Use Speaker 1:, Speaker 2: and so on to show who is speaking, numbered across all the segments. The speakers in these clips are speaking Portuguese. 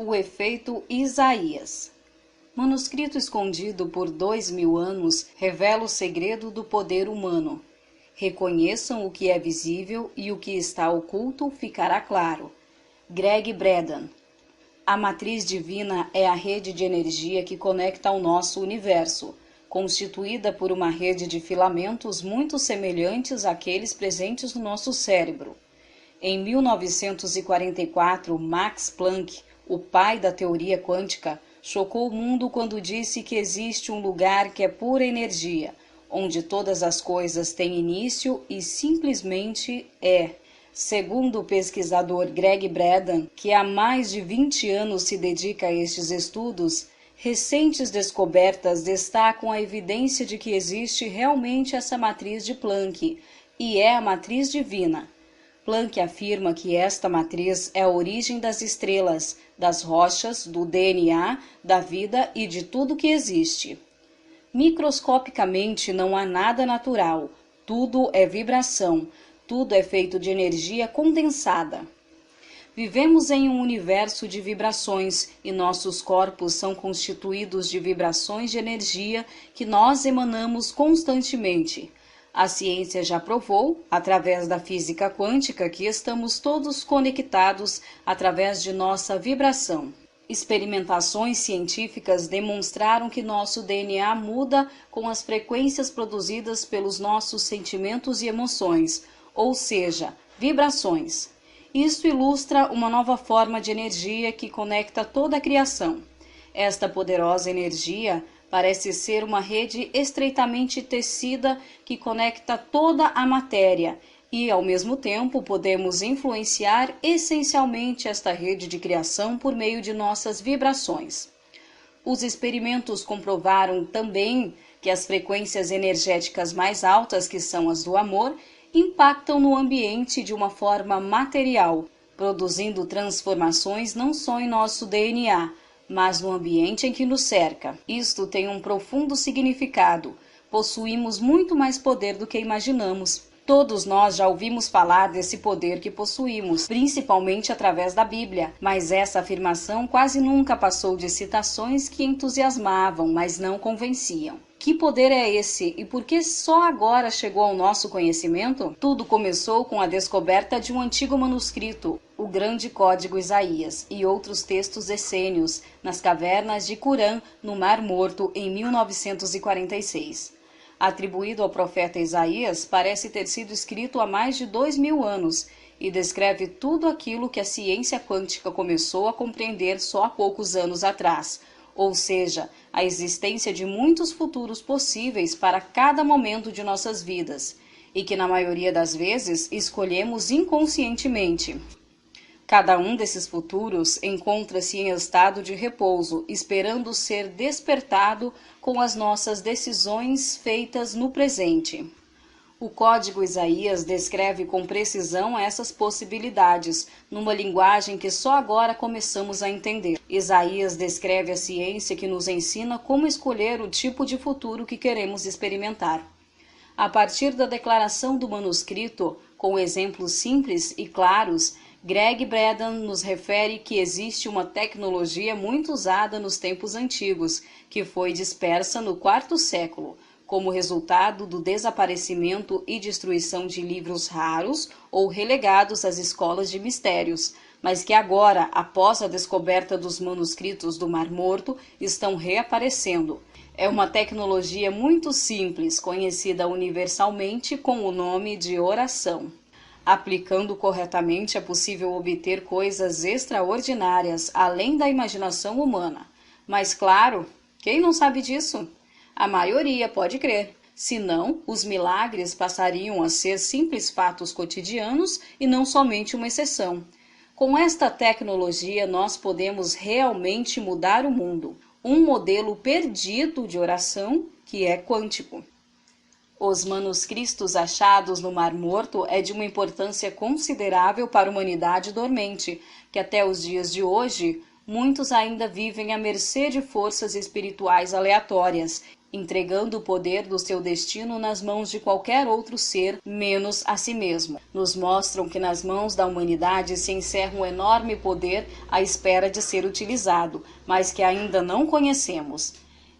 Speaker 1: O efeito Isaías. Manuscrito escondido por 2000 anos revela o segredo do poder humano. Reconheçam o que é visível e o que está oculto ficará claro. Greg Braden. A matriz divina é a rede de energia que conecta ao nosso universo, constituída por uma rede de filamentos muito semelhantes àqueles presentes no nosso cérebro. Em 1944, Max Planck, o pai da teoria quântica, chocou o mundo quando disse que existe um lugar que é pura energia, onde todas as coisas têm início e simplesmente é. Segundo o pesquisador Greg Braden, que há mais de 20 anos se dedica a estes estudos, recentes descobertas destacam a evidência de que existe realmente essa matriz de Planck, e é a matriz divina. Planck afirma que esta matriz é a origem das estrelas, das rochas, do DNA, da vida e de tudo que existe. Microscopicamente não há nada natural, tudo é vibração, tudo é feito de energia condensada. Vivemos em um universo de vibrações e nossos corpos são constituídos de vibrações de energia que nós emanamos constantemente. A ciência já provou, através da física quântica, que estamos todos conectados através de nossa vibração. Experimentações científicas demonstraram que nosso DNA muda com as frequências produzidas pelos nossos sentimentos e emoções, ou seja, vibrações. Isso ilustra uma nova forma de energia que conecta toda a criação. Esta poderosa energia parece ser uma rede estreitamente tecida que conecta toda a matéria e, ao mesmo tempo, podemos influenciar essencialmente esta rede de criação por meio de nossas vibrações. Os experimentos comprovaram também que as frequências energéticas mais altas, que são as do amor, impactam no ambiente de uma forma material, produzindo transformações não só em nosso DNA, mas no ambiente em que nos cerca. Isto tem um profundo significado. Possuímos muito mais poder do que imaginamos. Todos nós já ouvimos falar desse poder que possuímos, principalmente através da Bíblia, mas essa afirmação quase nunca passou de citações que entusiasmavam, mas não convenciam. Que poder é esse e por que só agora chegou ao nosso conhecimento? Tudo começou com a descoberta de um antigo manuscrito, o Grande Código Isaías, e outros textos essênios, nas cavernas de Qumran, no Mar Morto, em 1946. Atribuído ao profeta Isaías, parece ter sido escrito há mais de 2000 anos e descreve tudo aquilo que a ciência quântica começou a compreender só há poucos anos atrás, ou seja, a existência de muitos futuros possíveis para cada momento de nossas vidas, e que na maioria das vezes escolhemos inconscientemente. Cada um desses futuros encontra-se em estado de repouso, esperando ser despertado com as nossas decisões feitas no presente. O Código Isaías descreve com precisão essas possibilidades, numa linguagem que só agora começamos a entender. Isaías descreve a ciência que nos ensina como escolher o tipo de futuro que queremos experimentar. A partir da declaração do manuscrito, com exemplos simples e claros, Greg Braden nos refere que existe uma tecnologia muito usada nos tempos antigos, que foi dispersa no IV século, como resultado do desaparecimento e destruição de livros raros ou relegados às escolas de mistérios, mas que agora, após a descoberta dos manuscritos do Mar Morto, estão reaparecendo. É uma tecnologia muito simples, conhecida universalmente com o nome de oração. Aplicando corretamente é possível obter coisas extraordinárias, além da imaginação humana. Mas claro, quem não sabe disso? A maioria pode crer. Senão, os milagres passariam a ser simples fatos cotidianos e não somente uma exceção. Com esta tecnologia, nós podemos realmente mudar o mundo. Um modelo perdido de oração que é quântico. Os manuscritos achados no Mar Morto é de uma importância considerável para a humanidade dormente, que até os dias de hoje, muitos ainda vivem à mercê de forças espirituais aleatórias entregando o poder do seu destino nas mãos de qualquer outro ser, menos a si mesmo. Nos mostram que nas mãos da humanidade se encerra um enorme poder à espera de ser utilizado, mas que ainda não conhecemos.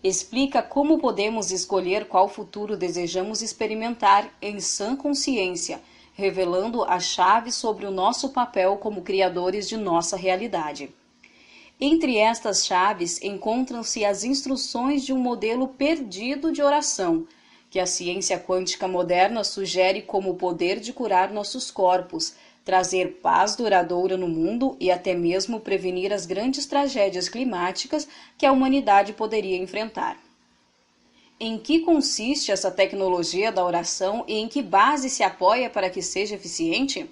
Speaker 1: Explica como podemos escolher qual futuro desejamos experimentar em sã consciência, revelando a chave sobre o nosso papel como criadores de nossa realidade. Entre estas chaves encontram-se as instruções de um modelo perdido de oração, que a ciência quântica moderna sugere como o poder de curar nossos corpos, trazer paz duradoura no mundo e até mesmo prevenir as grandes tragédias climáticas que a humanidade poderia enfrentar. Em que consiste essa tecnologia da oração e em que base se apoia para que seja eficiente?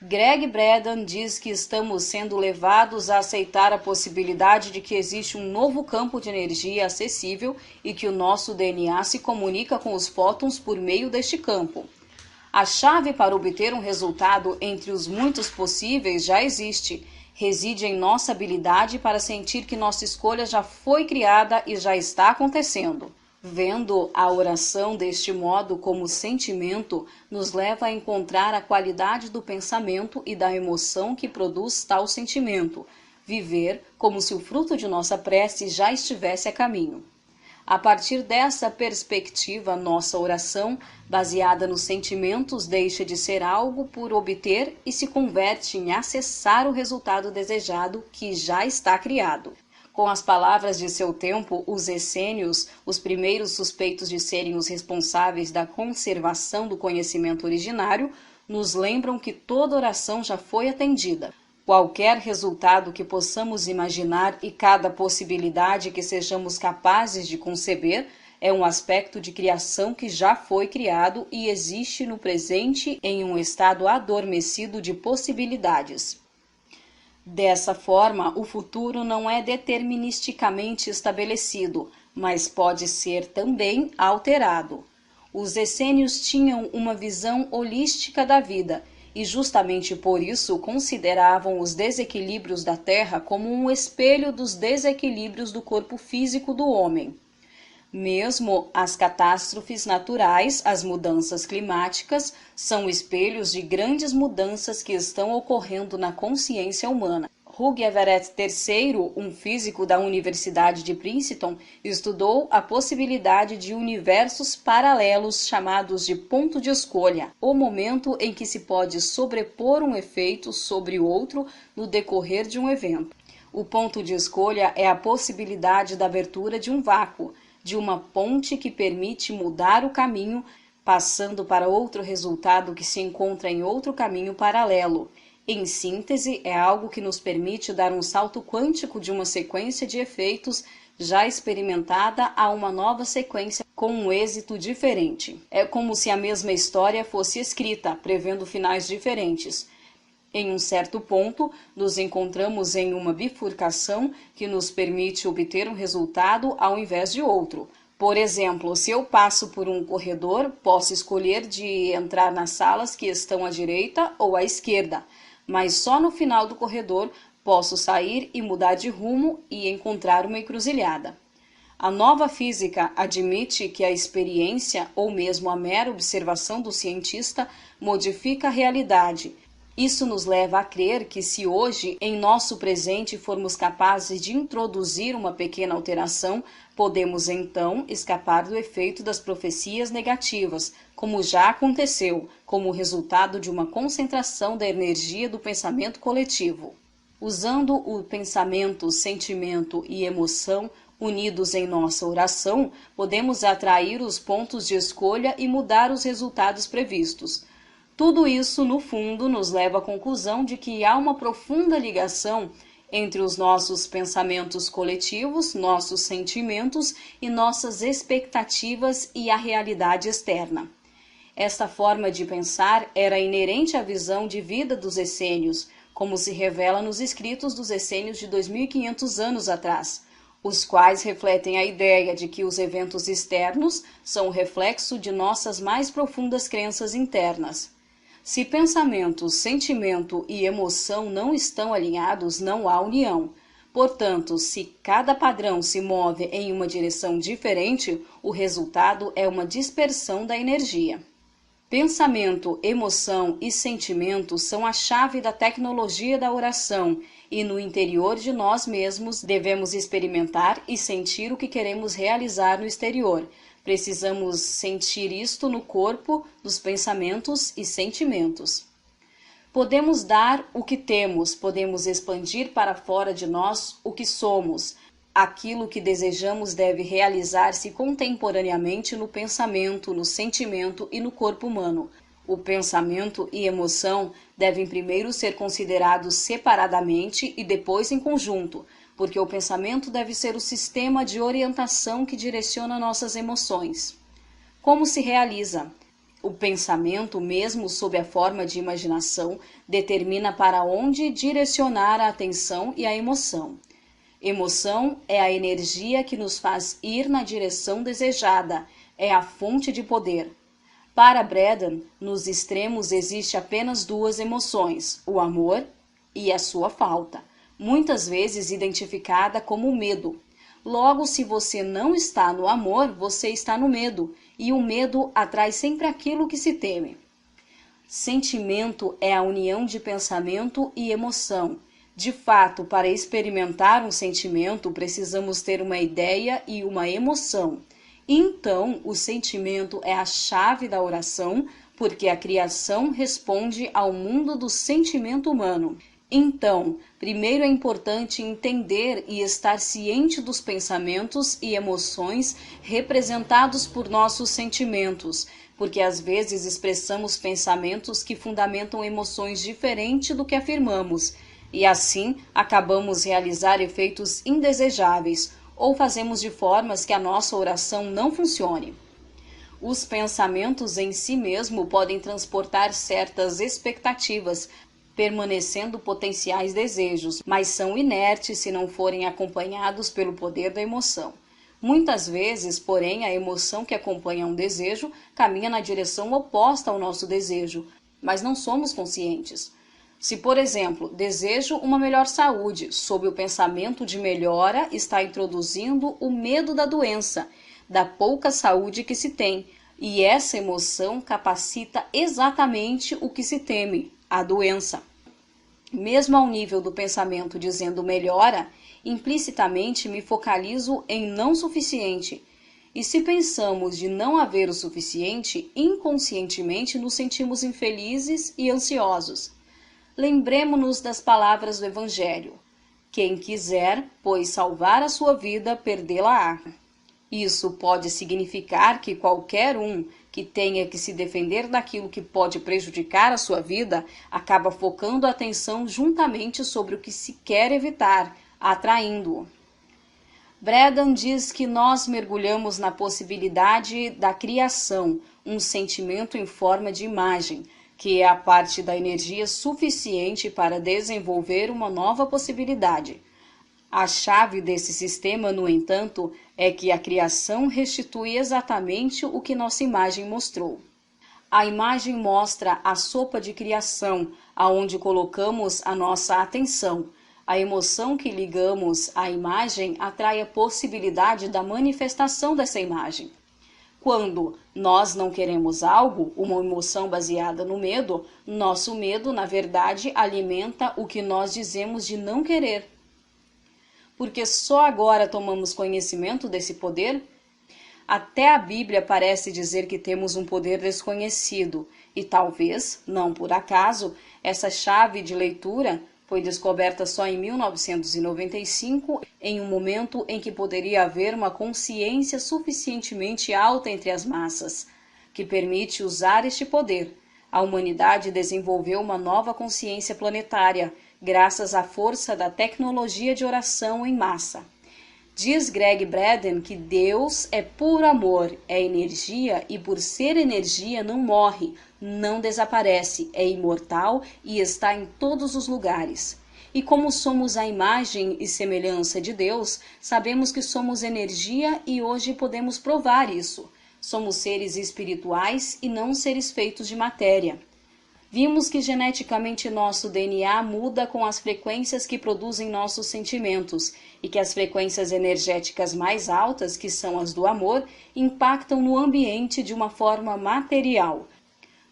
Speaker 1: Greg Braden diz que estamos sendo levados a aceitar a possibilidade de que existe um novo campo de energia acessível e que o nosso DNA se comunica com os fótons por meio deste campo. A chave para obter um resultado entre os muitos possíveis já existe. Reside em nossa habilidade para sentir que nossa escolha já foi criada e já está acontecendo. Vendo a oração deste modo como sentimento, nos leva a encontrar a qualidade do pensamento e da emoção que produz tal sentimento, viver como se o fruto de nossa prece já estivesse a caminho. A partir dessa perspectiva, nossa oração, baseada nos sentimentos, deixa de ser algo por obter e se converte em acessar o resultado desejado que já está criado. Com as palavras de seu tempo, os essênios, os primeiros suspeitos de serem os responsáveis da conservação do conhecimento originário, nos lembram que toda oração já foi atendida. Qualquer resultado que possamos imaginar e cada possibilidade que sejamos capazes de conceber é um aspecto de criação que já foi criado e existe no presente em um estado adormecido de possibilidades. Dessa forma, o futuro não é deterministicamente estabelecido, mas pode ser também alterado. Os essênios tinham uma visão holística da vida e justamente por isso consideravam os desequilíbrios da Terra como um espelho dos desequilíbrios do corpo físico do homem. Mesmo as catástrofes naturais, as mudanças climáticas, são espelhos de grandes mudanças que estão ocorrendo na consciência humana. Hugh Everett III, um físico da Universidade de Princeton, estudou a possibilidade de universos paralelos chamados de ponto de escolha, o momento em que se pode sobrepor um efeito sobre o outro no decorrer de um evento. O ponto de escolha é a possibilidade da abertura de um vácuo, de uma ponte que permite mudar o caminho, passando para outro resultado que se encontra em outro caminho paralelo. Em síntese, é algo que nos permite dar um salto quântico de uma sequência de efeitos já experimentada a uma nova sequência com um êxito diferente. É como se a mesma história fosse escrita, prevendo finais diferentes. Em um certo ponto, nos encontramos em uma bifurcação que nos permite obter um resultado ao invés de outro. Por exemplo, se eu passo por um corredor, posso escolher de entrar nas salas que estão à direita ou à esquerda, mas só no final do corredor posso sair e mudar de rumo e encontrar uma encruzilhada. A nova física admite que a experiência, ou mesmo a mera observação do cientista, modifica a realidade. Isso nos leva a crer que se hoje, em nosso presente, formos capazes de introduzir uma pequena alteração, podemos então escapar do efeito das profecias negativas, como já aconteceu, como resultado de uma concentração da energia do pensamento coletivo. Usando o pensamento, sentimento e emoção unidos em nossa oração, podemos atrair os pontos de escolha e mudar os resultados previstos. Tudo isso, no fundo, nos leva à conclusão de que há uma profunda ligação entre os nossos pensamentos coletivos, nossos sentimentos e nossas expectativas e a realidade externa. Esta forma de pensar era inerente à visão de vida dos essênios, como se revela nos escritos dos essênios de 2.500 anos atrás, os quais refletem a ideia de que os eventos externos são o reflexo de nossas mais profundas crenças internas. Se pensamento, sentimento e emoção não estão alinhados, não há união. Portanto, se cada padrão se move em uma direção diferente, o resultado é uma dispersão da energia. Pensamento, emoção e sentimento são a chave da tecnologia da oração e no interior de nós mesmos devemos experimentar e sentir o que queremos realizar no exterior. Precisamos sentir isto no corpo, nos pensamentos e sentimentos. Podemos dar o que temos, podemos expandir para fora de nós o que somos. Aquilo que desejamos deve realizar-se contemporaneamente no pensamento, no sentimento e no corpo humano. O pensamento e emoção devem primeiro ser considerados separadamente e depois em conjunto, porque o pensamento deve ser o sistema de orientação que direciona nossas emoções. Como se realiza? O pensamento, mesmo sob a forma de imaginação, determina para onde direcionar a atenção e a emoção. Emoção é a energia que nos faz ir na direção desejada, é a fonte de poder. Para Braden, nos extremos existe apenas duas emoções, o amor e a sua falta, muitas vezes identificada como medo. Logo, se você não está no amor, você está no medo, e o medo atrai sempre aquilo que se teme. Sentimento é a união de pensamento e emoção. De fato, para experimentar um sentimento, precisamos ter uma ideia e uma emoção. Então, o sentimento é a chave da oração, porque a criação responde ao mundo do sentimento humano. Então, primeiro é importante entender e estar ciente dos pensamentos e emoções representados por nossos sentimentos, porque às vezes expressamos pensamentos que fundamentam emoções diferentes do que afirmamos, e assim acabamos realizar efeitos indesejáveis ou fazemos de formas que a nossa oração não funcione. Os pensamentos em si mesmo podem transportar certas expectativas, permanecendo potenciais desejos, mas são inertes se não forem acompanhados pelo poder da emoção. Muitas vezes, porém, a emoção que acompanha um desejo caminha na direção oposta ao nosso desejo, mas não somos conscientes. Se, por exemplo, desejo uma melhor saúde, sob o pensamento de melhora, está introduzindo o medo da doença, da pouca saúde que se tem, e essa emoção capacita exatamente o que se teme, a doença. Mesmo ao nível do pensamento dizendo melhora, implicitamente me focalizo em não suficiente. E se pensamos de não haver o suficiente, inconscientemente nos sentimos infelizes e ansiosos. Lembremo-nos das palavras do Evangelho. Quem quiser, pois, salvar a sua vida, perdê-la-á. Isso pode significar que qualquer um que tenha que se defender daquilo que pode prejudicar a sua vida, acaba focando a atenção juntamente sobre o que se quer evitar, atraindo-o. Braden diz que nós mergulhamos na possibilidade da criação, um sentimento em forma de imagem, que é a parte da energia suficiente para desenvolver uma nova possibilidade. A chave desse sistema, no entanto, é que a criação restitui exatamente o que nossa imagem mostrou. A imagem mostra a sopa de criação, aonde colocamos a nossa atenção. A emoção que ligamos à imagem atrai a possibilidade da manifestação dessa imagem. Quando nós não queremos algo, uma emoção baseada no medo, nosso medo, na verdade, alimenta o que nós dizemos de não querer. Porque só agora tomamos conhecimento desse poder? Até a Bíblia parece dizer que temos um poder desconhecido, e talvez, não por acaso, essa chave de leitura foi descoberta só em 1995, em um momento em que poderia haver uma consciência suficientemente alta entre as massas, que permite usar este poder. A humanidade desenvolveu uma nova consciência planetária, graças à força da tecnologia de oração em massa. Diz Gregg Braden que Deus é puro amor, é energia e por ser energia não morre, não desaparece, é imortal e está em todos os lugares. E como somos a imagem e semelhança de Deus, sabemos que somos energia e hoje podemos provar isso. Somos seres espirituais e não seres feitos de matéria. Vimos que geneticamente nosso DNA muda com as frequências que produzem nossos sentimentos e que as frequências energéticas mais altas, que são as do amor, impactam no ambiente de uma forma material,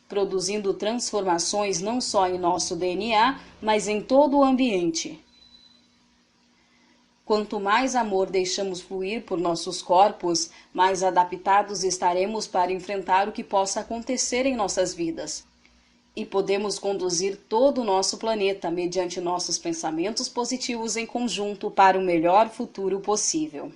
Speaker 1: produzindo transformações não só em nosso DNA, mas em todo o ambiente. Quanto mais amor deixamos fluir por nossos corpos, mais adaptados estaremos para enfrentar o que possa acontecer em nossas vidas. E podemos conduzir todo o nosso planeta mediante nossos pensamentos positivos em conjunto para o melhor futuro possível.